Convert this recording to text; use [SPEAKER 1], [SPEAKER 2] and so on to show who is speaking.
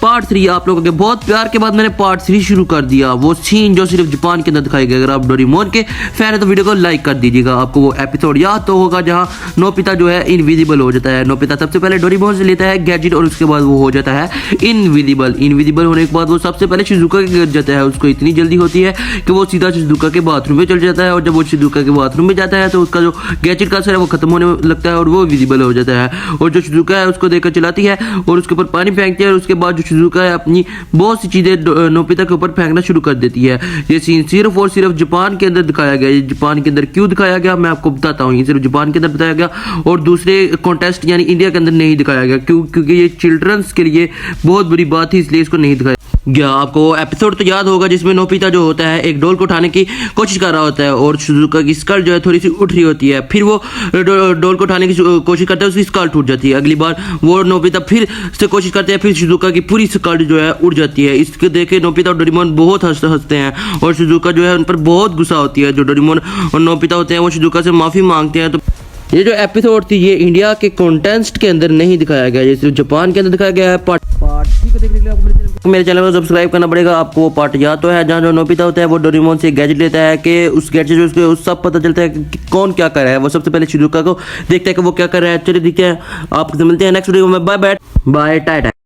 [SPEAKER 1] Part 3 आप लोगों के बहुत प्यार के बाद मैंने पार्ट 3 शुरू कर दिया। वो सीन जो सिर्फ जापान के अंदर दिखाई गया। अगर आप डोरेमोन के फैन है तो वीडियो को लाइक कर दीजिएगा। आपको वो एपिसोड याद तो होगा जहाँ नोबिता जो है इनविजिबल हो जाता है। नोबिता सबसे पहले डोरेमोन से लेता है गैजेट और उसके बाद वो हो जाता है इनविजिबल होने के बाद वो सबसे पहले शिजुका के गिर जाता है। उसको इतनी जल्दी होती है कि वो सीधा शिजुका के बाथरूम में चल जाता है और जब वो शिजुका के बाथरूम में जाता है तो उसका जो गैजेट का असर है वो खत्म होने लगता है और वो विजिबल हो जाता है। और जो शिजुका है उसको देखकर चलाती है और उसके ऊपर पानी फेंकती है और उसके बाद जो शिजुका है अपनी बहुत सी चीजें नोबिता के ऊपर फेंकना शुरू कर देती है। ये सीन सिर्फ और सिर्फ जापान के अंदर दिखाया गया है। जापान के अंदर क्यों दिखाया गया मैं आपको बताता हूँ। ये सिर्फ जापान के अंदर बताया गया और दूसरे कॉन्टेस्ट यानी इंडिया के अंदर नहीं दिखाया गया क्योंकि ये चिल्ड्रंस के लिए बहुत बुरी बात थी, इसलिए इसको नहीं दिखाया गया। आपको एपिसोड तो याद होगा जिसमें नोबिता जो होता है एक डोल को उठाने की कोशिश कर रहा होता है और शिजुका की स्कर्ट जो है थोड़ी सी उठ रही होती है। फिर वो डोल को उठाने की कोशिश करता है, उसकी स्कर्ट उठ जाती है। अगली बार वो नोबिता फिर से कोशिश करते हैं, फिर शिजुका की पूरी स्कर्ट जो है उड़ जाती है। इसके देख के नोबिता और डोरेमोन बहुत हंसते हैं और शिजुका जो है उन पर बहुत गुस्सा होती है। जो डोरेमोन और नोबिता होते हैं वो शिजुका से माफी मांगते हैं। तो ये जो एपिसोड थी ये इंडिया के कॉन्टेस्ट के अंदर नहीं दिखाया गया, ये सिर्फ जापान के अंदर दिखाया गया है। पार्ट 3 को देखने के लिए आपको मेरे चैनल को सब्सक्राइब करना पड़ेगा। आपको वो पार्ट याद तो है जहाँ जो नोबिता होता है वो डोरेमोन से गैजेट लेता है कि उस गैजेट से उसको सब पता चलता है कि कौन क्या कर रहा है। वो सबसे पहले शिजुका को देखता है कि वो क्या कर रहा है। चलिए देखते हैं, आपसे मिलते हैं नेक्स्ट वीडियो में। Bye bye Tata.